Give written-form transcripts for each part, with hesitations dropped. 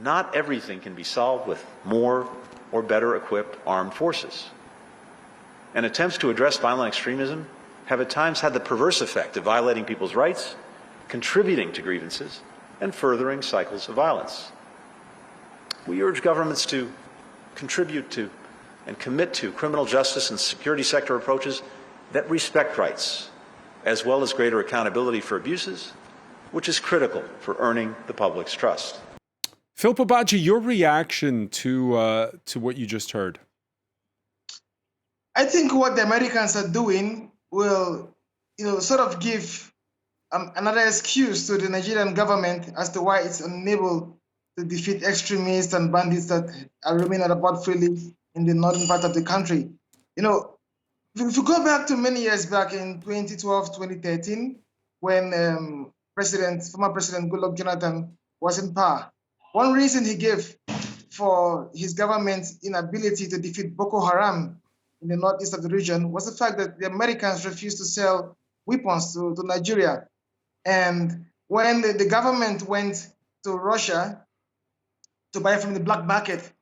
not everything can be solved with more or better equipped armed forces. And attempts to address violent extremism have at times had the perverse effect of violating people's rights, contributing to grievances, and furthering cycles of violence. We urge governments to contribute to and commit to criminal justice and security sector approaches that respect rights, as well as greater accountability for abuses, which is critical for earning the public's trust. Philip Obaji, your reaction to what you just heard? I think what the Americans are doing will, sort of give another excuse to the Nigerian government as to why it's unable to defeat extremists and bandits that are roaming about freely in the northern part of the country. If you go back to many years back in 2012, 2013, when former President Goodluck Jonathan was in power, one reason he gave for his government's inability to defeat Boko Haram in the northeast of the region was the fact that the Americans refused to sell weapons to Nigeria. And when the government went to Russia to buy from the black market,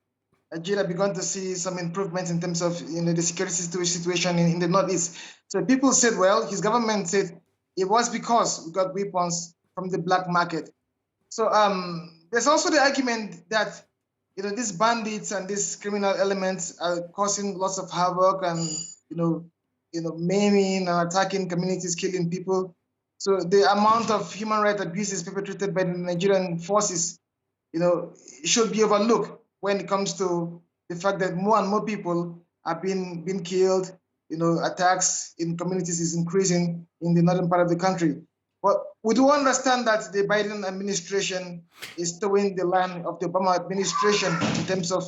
Nigeria began to see some improvements in terms of the security situation in the northeast. So people said, well, his government said it was because we got weapons from the black market. So there's also the argument that these bandits and these criminal elements are causing lots of havoc and maiming and attacking communities, killing people. So the amount of human rights abuses perpetrated by the Nigerian forces, should be overlooked when it comes to the fact that more and more people are being killed. Attacks in communities is increasing in the northern part of the country. But we do understand that the Biden administration is towing the line of the Obama administration in terms of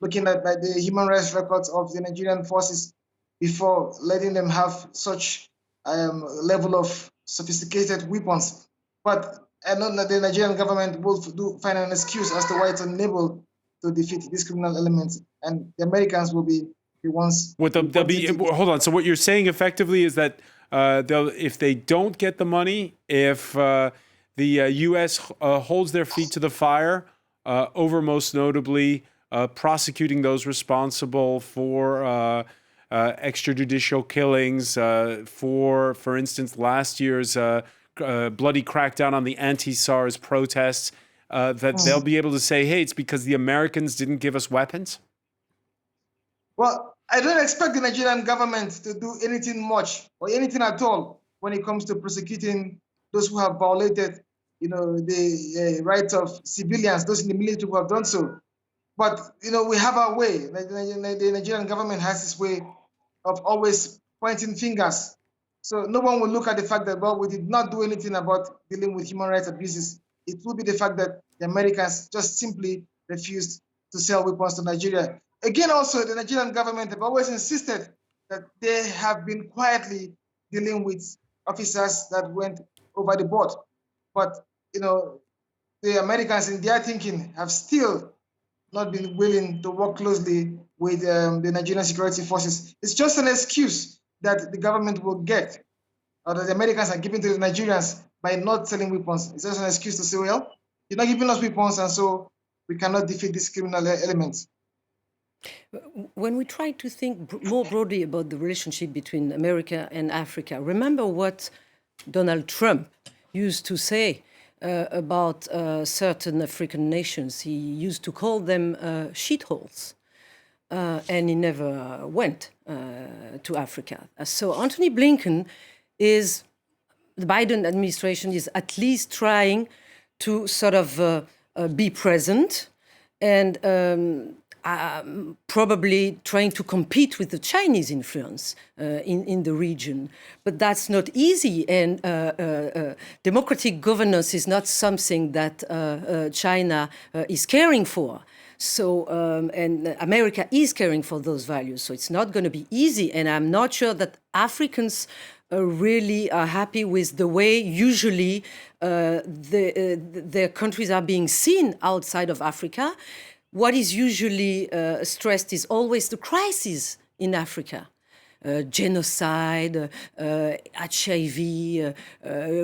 looking at the human rights records of the Nigerian forces before letting them have such level of sophisticated weapons. But I know that the Nigerian government will find an excuse as to why it's unable to defeat these criminal elements, and the Americans will be the ones. Hold on. So what you're saying effectively is that if they don't get the money, if the U.S. holds their feet to the fire over most notably prosecuting those responsible for extrajudicial killings, for instance, last year's bloody crackdown on the anti-SARS protests, that they'll be able to say, hey, it's because the Americans didn't give us weapons? Well, I don't expect the Nigerian government to do anything much or anything at all when it comes to prosecuting those who have violated, the rights of civilians, those in the military who have done so. But, we have our way. The Nigerian government has its way of always pointing fingers. So no one will look at the fact that, well, we did not do anything about dealing with human rights abuses. It will be the fact that the Americans just simply refused to sell weapons to Nigeria. Again, also, the Nigerian government have always insisted that they have been quietly dealing with officers that went over the board. But, the Americans in their thinking have still not been willing to work closely with the Nigerian security forces. It's just an excuse that the government will get, or that the Americans are giving to the Nigerians by not selling weapons. It's just an excuse to say, well, you're not giving us weapons, and so we cannot defeat these criminal elements. When we try to think more broadly about the relationship between America and Africa, remember what Donald Trump used to say about certain African nations. He used to call them shitholes, and he never went to Africa. So Antony Blinken the Biden administration is at least trying to sort of be present and probably trying to compete with the Chinese influence in the region. But that's not easy, and democratic governance is not something that China is caring for. So, and America is caring for those values, so it's not going to be easy, and I'm not sure that Africans really are happy with the way usually their countries are being seen outside of Africa. What is usually stressed is always the crisis in Africa. Genocide, HIV,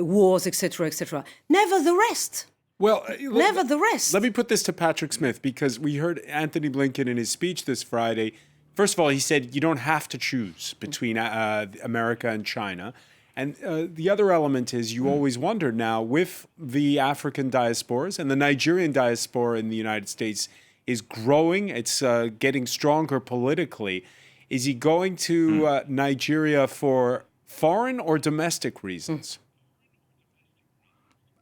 wars, etc., etc. Never the rest. Well, never the rest. Let me put this to Patrick Smith, because we heard Antony Blinken in his speech this Friday. First of all, he said you don't have to choose between America and China. And the other element is you always wonder now, with the African diasporas and the Nigerian diaspora in the United States is growing, it's getting stronger politically. Is he going to Nigeria for foreign or domestic reasons?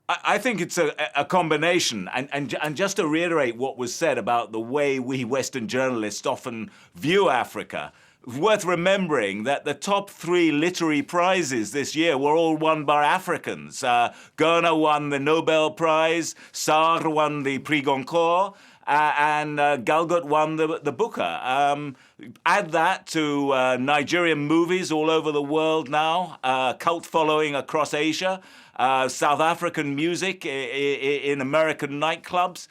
I think it's a combination. And just to reiterate what was said about the way we Western journalists often view Africa, worth remembering that the top 3 literary prizes this year were all won by Africans. Ghana won the Nobel Prize, Sarr won the Prix Goncourt, and Galgut won the Booker. Add that to Nigerian movies all over the world now, cult following across Asia, South African music in American nightclubs.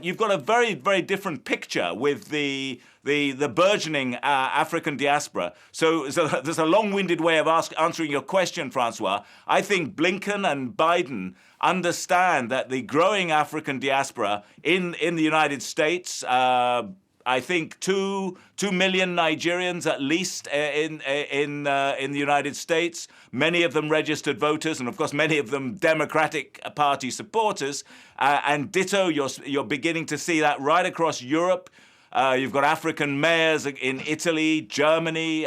You've got a very, very different picture with the burgeoning African diaspora. So there's a long-winded way of answering your question, Francois. I think Blinken and Biden understand that the growing African diaspora in the United States, I think 2 million Nigerians at least in the United States, many of them registered voters, and of course many of them Democratic Party supporters. And ditto, you're beginning to see that right across Europe. You've got African mayors in Italy, Germany,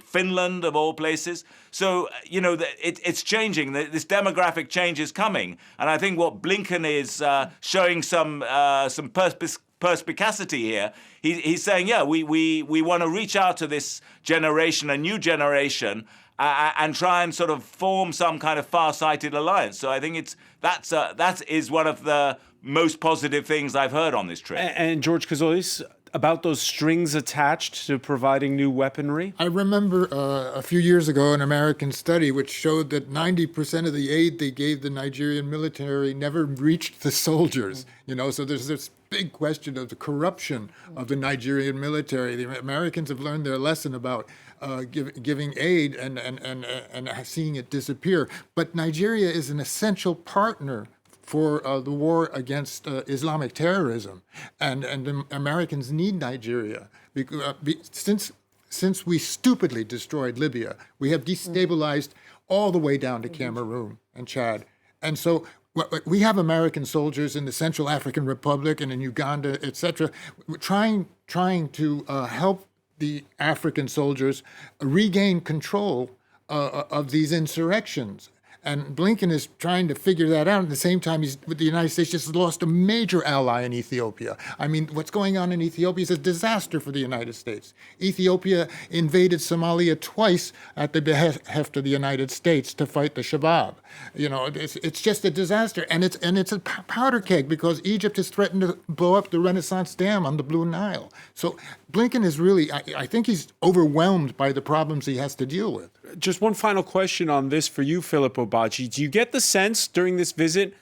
Finland, of all places. So, it's changing. This demographic change is coming. And I think what Blinken is showing some perspicacity here. He's saying, we want to reach out to this generation, a new generation, and try and sort of form some kind of far-sighted alliance. So I think that is one of the most positive things I've heard on this trip. And George Kazolis, about those strings attached to providing new weaponry? I remember a few years ago an American study which showed that 90% of the aid they gave the Nigerian military never reached the soldiers. So there's this big question of the corruption of the Nigerian military. The Americans have learned their lesson about giving aid and seeing it disappear. But Nigeria is an essential partner for the war against Islamic terrorism, and the Americans need Nigeria since we stupidly destroyed Libya. We have destabilized all the way down to Cameroon and Chad, and so we have American soldiers in the Central African Republic and in Uganda, etc., trying to help the African soldiers regain control of these insurrections. And Blinken is trying to figure that out. At the same time, the United States just lost a major ally in Ethiopia. I mean, what's going on in Ethiopia is a disaster for the United States. Ethiopia invaded Somalia twice at the behest of the United States to fight the Shabab. It's just a disaster. And it's a powder keg because Egypt has threatened to blow up the Renaissance Dam on the Blue Nile. So Blinken is really, I think he's overwhelmed by the problems he has to deal with. Just one final question on this for you, Philip Obaji. Do you get the sense during this visit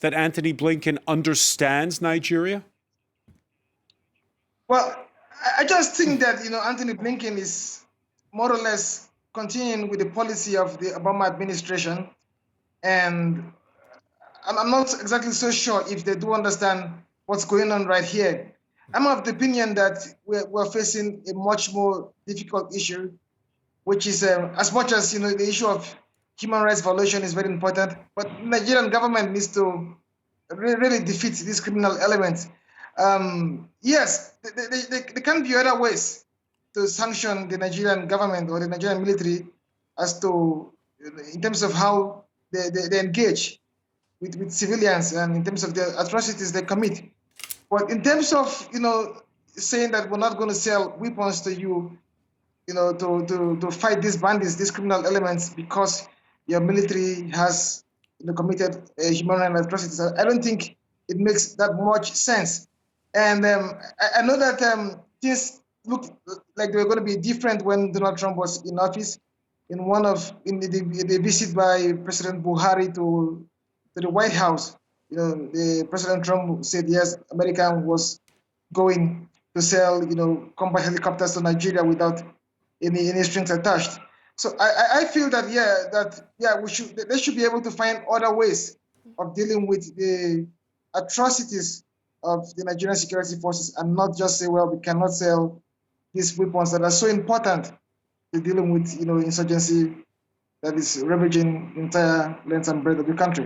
that Antony Blinken understands Nigeria? Well, I just think that, Antony Blinken is more or less continuing with the policy of the Obama administration. And I'm not exactly so sure if they do understand what's going on right here. I'm of the opinion that we're facing a much more difficult issue, which is as much as, the issue of human rights violation is very important, but the Nigerian government needs to really defeat these criminal elements. Yes, there can be other ways to sanction the Nigerian government or the Nigerian military as to, in terms of how they engage with civilians and in terms of the atrocities they commit. But in terms of, saying that we're not going to sell weapons to you, to fight these bandits, these criminal elements, because your military has committed human rights atrocities, I don't think it makes that much sense. And I know that things look like they were going to be different when Donald Trump was in office. In the visit by President Buhari to the White House, the President Trump said yes, America was going to sell combat helicopters to Nigeria without any strings attached. So I feel that they should be able to find other ways of dealing with the atrocities of the Nigerian security forces and not just say, well, we cannot sell these weapons that are so important to dealing with, insurgency that is ravaging the entire length and breadth of the country.